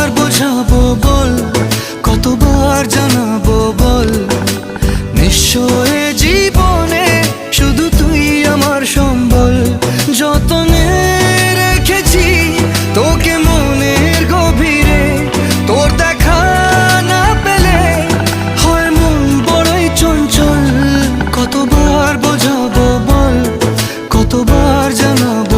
কতবার বোঝাবো বল, কতবার জানাবো বল, নিশ্চয় জীবনে শুধু তুই আমার সম্বল। যতনে রেখেছি তোকে মনের গভীরে, তোর দেখা না পেলে হয় মন বড়ই চঞ্চল। কতবার বোঝাবো বল, কতবার জানাবো